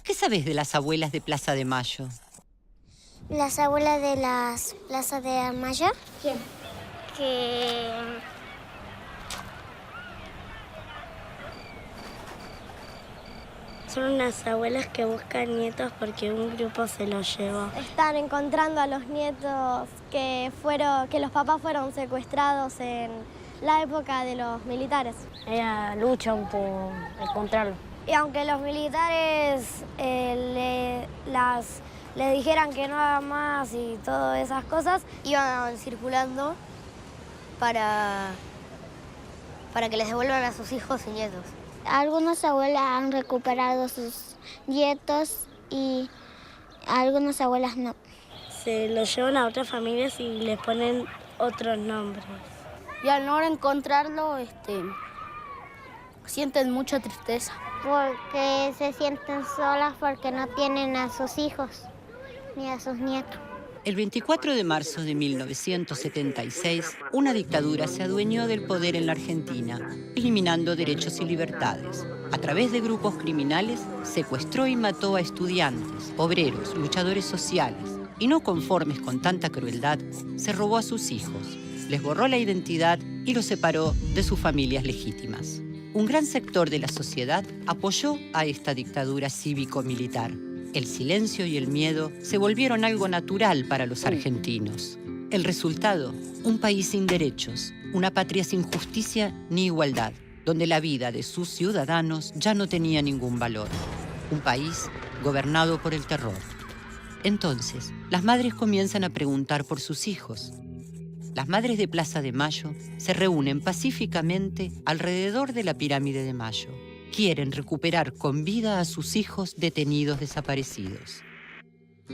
¿Qué sabés de las abuelas de Plaza de Mayo? Las abuelas de las plazas de Mayo. ¿Quién? Que Son unas abuelas que buscan nietos porque un grupo se los llevó. Están encontrando a los nietos que los papás fueron secuestrados en la época de los militares. Ellas luchan por encontrarlo. Y aunque los militares le dijeran que no haga más y todas esas cosas, iban circulando para que les devuelvan a sus hijos y nietos. algunas abuelas han recuperado sus nietos y algunas abuelas no. Se los llevan a otras familias y les ponen otros nombres. Y al no encontrarlo, sienten mucha tristeza. Porque se sienten solas porque no tienen a sus hijos ni a sus nietos. El 24 de marzo de 1976, una dictadura se adueñó del poder en la Argentina, eliminando derechos y libertades. A través de grupos criminales, secuestró y mató a estudiantes, obreros, luchadores sociales. Y no conformes con tanta crueldad, se robó a sus hijos, les borró la identidad y los separó de sus familias legítimas. Un gran sector de la sociedad apoyó a esta dictadura cívico-militar. El silencio y el miedo se volvieron algo natural para los argentinos. El resultado, un país sin derechos, una patria sin justicia ni igualdad, donde la vida de sus ciudadanos ya no tenía ningún valor. Un país gobernado por el terror. Entonces, las madres comienzan a preguntar por sus hijos. Las madres de Plaza de Mayo se reúnen pacíficamente alrededor de la pirámide de Mayo. Quieren recuperar con vida a sus hijos detenidos desaparecidos.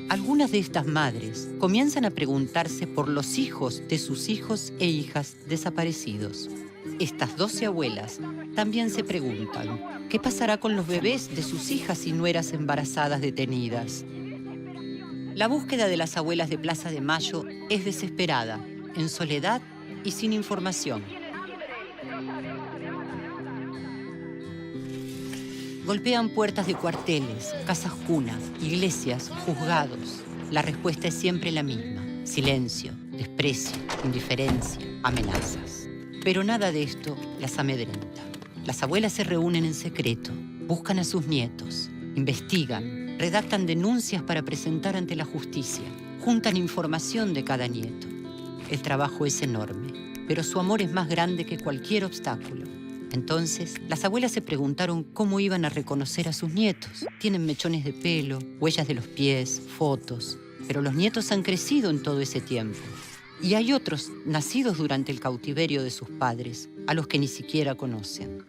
Algunas de estas madres comienzan a preguntarse por los hijos de sus hijos e hijas desaparecidos. Estas 12 abuelas también se preguntan, ¿qué pasará con los bebés de sus hijas y nueras embarazadas detenidas? La búsqueda de las abuelas de Plaza de Mayo es desesperada, en soledad y sin información. Golpean puertas de cuarteles, casas cuna, iglesias, juzgados. La respuesta es siempre la misma. Silencio, desprecio, indiferencia, amenazas. Pero nada de esto las amedrenta. Las abuelas se reúnen en secreto, buscan a sus nietos, investigan, redactan denuncias para presentar ante la justicia, juntan información de cada nieto. El trabajo es enorme, pero su amor es más grande que cualquier obstáculo. Entonces, las abuelas se preguntaron cómo iban a reconocer a sus nietos. Tienen mechones de pelo, huellas de los pies, fotos, pero los nietos han crecido en todo ese tiempo. Y hay otros nacidos durante el cautiverio de sus padres, a los que ni siquiera conocen.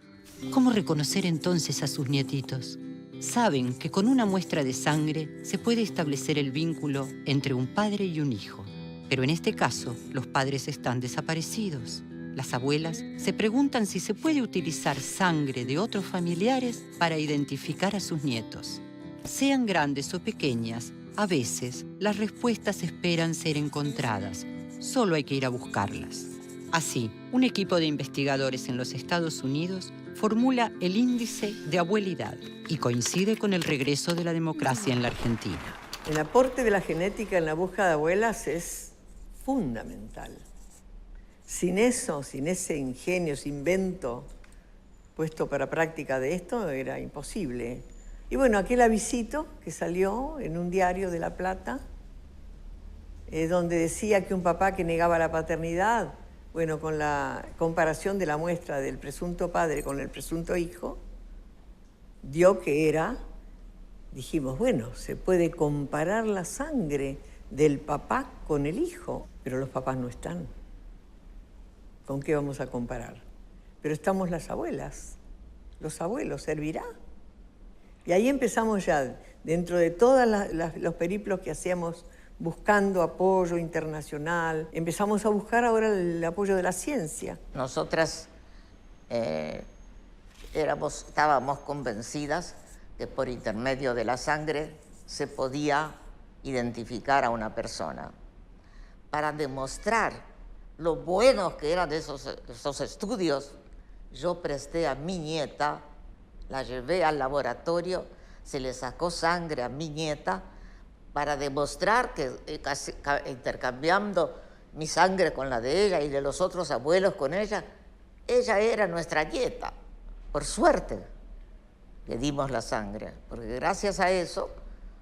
¿Cómo reconocer entonces a sus nietitos? Saben que con una muestra de sangre se puede establecer el vínculo entre un padre y un hijo. Pero en este caso, los padres están desaparecidos. Las abuelas se preguntan si se puede utilizar sangre de otros familiares para identificar a sus nietos. Sean grandes o pequeñas, a veces las respuestas esperan ser encontradas. Solo hay que ir a buscarlas. Así, un equipo de investigadores en los Estados Unidos formula el índice de abuelidad y coincide con el regreso de la democracia en la Argentina. El aporte de la genética en la búsqueda de abuelas es fundamental. Sin eso, sin ese ingenio, ese invento puesto para práctica de esto, era imposible. Y bueno, aquel avisito que salió en un diario de La Plata, donde decía que un papá que negaba la paternidad, bueno, con la comparación de la muestra del presunto padre con el presunto hijo, dio que era, dijimos, bueno, se puede comparar la sangre del papá con el hijo, pero los papás no están. ¿Con qué vamos a comparar? Pero estamos las abuelas, los abuelos, ¿servirá? Y ahí empezamos ya, dentro de todos los periplos que hacíamos buscando apoyo internacional, empezamos a buscar ahora el apoyo de la ciencia. Nosotras estábamos convencidas que por intermedio de la sangre se podía identificar a una persona. Para demostrar lo buenos que eran esos estudios, yo presté a mi nieta, la llevé al laboratorio, se le sacó sangre a mi nieta para demostrar que intercambiando mi sangre con la de ella y de los otros abuelos con ella era nuestra nieta. Por suerte le dimos la sangre, porque gracias a eso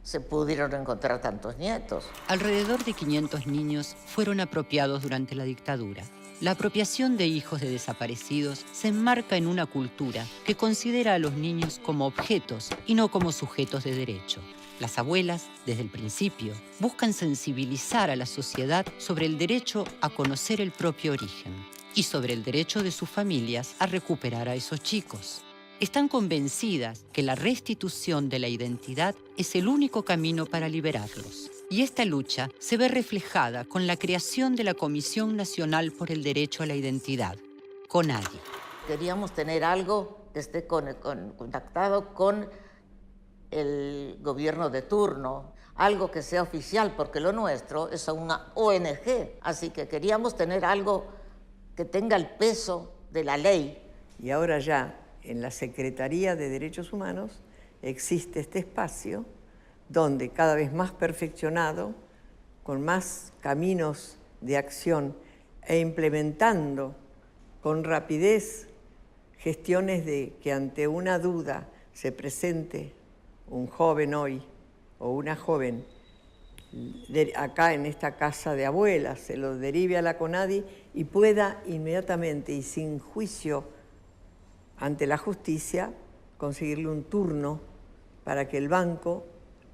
se pudieron encontrar tantos nietos. Alrededor de 500 niños fueron apropiados durante la dictadura. La apropiación de hijos de desaparecidos se enmarca en una cultura que considera a los niños como objetos y no como sujetos de derecho. Las abuelas, desde el principio, buscan sensibilizar a la sociedad sobre el derecho a conocer el propio origen y sobre el derecho de sus familias a recuperar a esos chicos. Están convencidas que la restitución de la identidad es el único camino para liberarlos. Y esta lucha se ve reflejada con la creación de la Comisión Nacional por el Derecho a la Identidad, CONADI. Queríamos tener algo que esté contactado con el gobierno de turno, algo que sea oficial, porque lo nuestro es una ONG. Así que queríamos tener algo que tenga el peso de la ley. Y ahora ya en la Secretaría de Derechos Humanos existe este espacio donde cada vez más perfeccionado, con más caminos de acción e implementando con rapidez gestiones de que ante una duda se presente un joven hoy o una joven acá en esta casa de abuelas, se lo derive a la CONADI y pueda inmediatamente y sin juicio ante la justicia conseguirle un turno para que el banco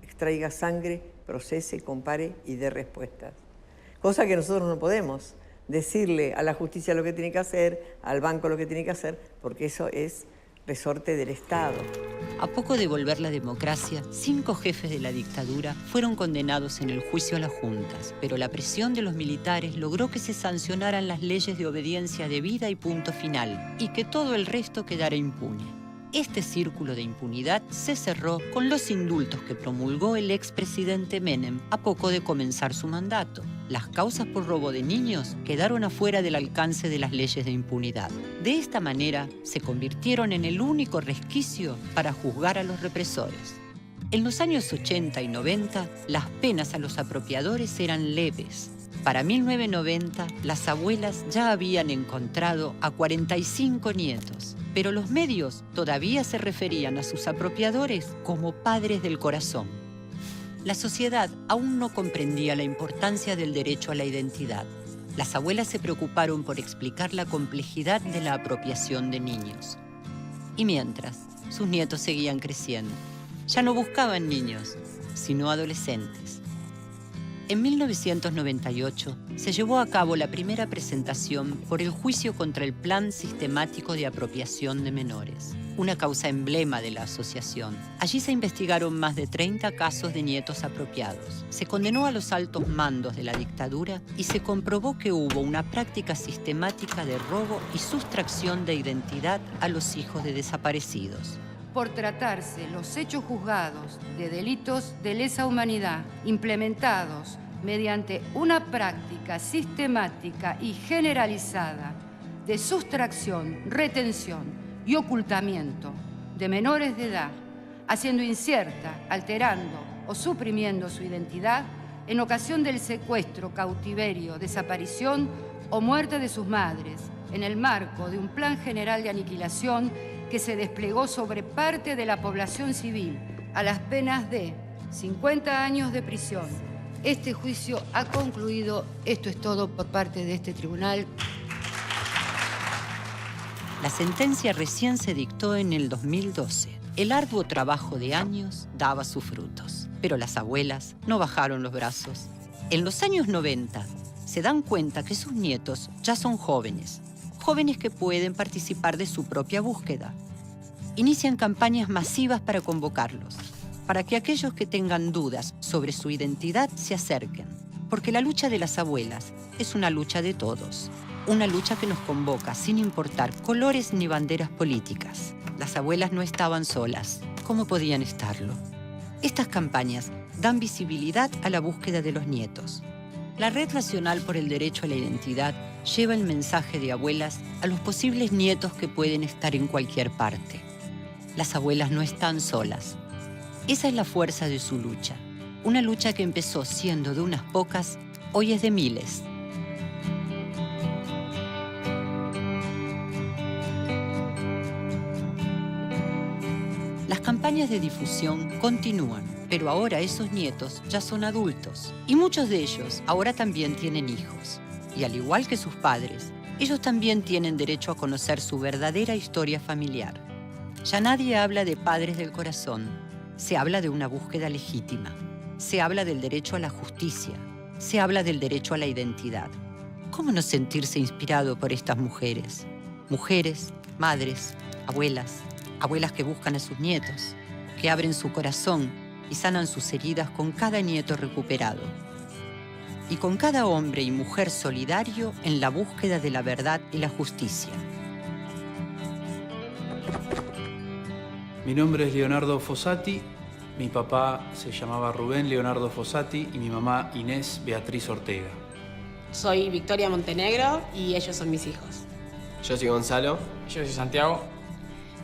extraiga sangre, procese, compare y dé respuestas. Cosa que nosotros no podemos decirle a la justicia lo que tiene que hacer, al banco lo que tiene que hacer, porque eso es resorte del Estado. A poco de volver la democracia, 5 jefes de la dictadura fueron condenados en el juicio a las juntas, pero la presión de los militares logró que se sancionaran las leyes de obediencia debida y punto final, y que todo el resto quedara impune. Este círculo de impunidad se cerró con los indultos que promulgó el expresidente Menem a poco de comenzar su mandato. Las causas por robo de niños quedaron afuera del alcance de las leyes de impunidad. De esta manera, se convirtieron en el único resquicio para juzgar a los represores. En los años 80 y 90, las penas a los apropiadores eran leves. Para 1990, las abuelas ya habían encontrado a 45 nietos, pero los medios todavía se referían a sus apropiadores como padres del corazón. La sociedad aún no comprendía la importancia del derecho a la identidad. Las abuelas se preocuparon por explicar la complejidad de la apropiación de niños. Y mientras, sus nietos seguían creciendo. Ya no buscaban niños, sino adolescentes. En 1998 se llevó a cabo la primera presentación por el juicio contra el Plan Sistemático de Apropiación de Menores, una causa emblema de la asociación. Allí se investigaron más de 30 casos de nietos apropiados. Se condenó a los altos mandos de la dictadura y se comprobó que hubo una práctica sistemática de robo y sustracción de identidad a los hijos de desaparecidos. Por tratarse los hechos juzgados de delitos de lesa humanidad implementados mediante una práctica sistemática y generalizada de sustracción, retención y ocultamiento de menores de edad, haciendo incierta, alterando o suprimiendo su identidad en ocasión del secuestro, cautiverio, desaparición o muerte de sus madres, en el marco de un plan general de aniquilación que se desplegó sobre parte de la población civil a las penas de 50 años de prisión. Este juicio ha concluido. Esto es todo por parte de este tribunal. La sentencia recién se dictó en el 2012. El arduo trabajo de años daba sus frutos, pero las abuelas no bajaron los brazos. En los años 90 se dan cuenta que sus nietos ya son jóvenes que pueden participar de su propia búsqueda. Inician campañas masivas para convocarlos, para que aquellos que tengan dudas sobre su identidad se acerquen, porque la lucha de las abuelas es una lucha de todos, una lucha que nos convoca sin importar colores ni banderas políticas. Las abuelas no estaban solas. ¿Cómo podían estarlo? Estas campañas dan visibilidad a la búsqueda de los nietos. La Red Nacional por el Derecho a la Identidad lleva el mensaje de abuelas a los posibles nietos que pueden estar en cualquier parte. Las abuelas no están solas. Esa es la fuerza de su lucha. Una lucha que empezó siendo de unas pocas, hoy es de miles. Las campañas de difusión continúan, pero ahora esos nietos ya son adultos y muchos de ellos ahora también tienen hijos. Y al igual que sus padres, ellos también tienen derecho a conocer su verdadera historia familiar. Ya nadie habla de padres del corazón, se habla de una búsqueda legítima, se habla del derecho a la justicia, se habla del derecho a la identidad. ¿Cómo no sentirse inspirado por estas mujeres? Mujeres, madres, abuelas que buscan a sus nietos, que abren su corazón y sanan sus heridas con cada nieto recuperado. Y con cada hombre y mujer solidario en la búsqueda de la verdad y la justicia. Mi nombre es Leonardo Fossati, mi papá se llamaba Rubén Leonardo Fossati y mi mamá Inés Beatriz Ortega. Soy Victoria Montenegro y ellos son mis hijos. Yo soy Gonzalo. Yo soy Santiago.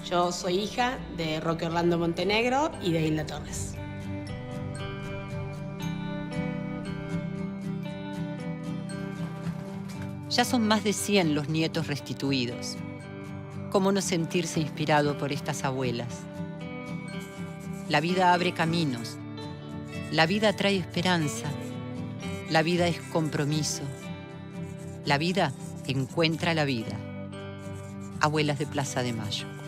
Yo soy hija de Roque Orlando Montenegro y de Hilda Torres. Ya son más de 100 los nietos restituidos. ¿Cómo no sentirse inspirado por estas abuelas? La vida abre caminos. La vida trae esperanza. La vida es compromiso. La vida encuentra la vida. Abuelas de Plaza de Mayo.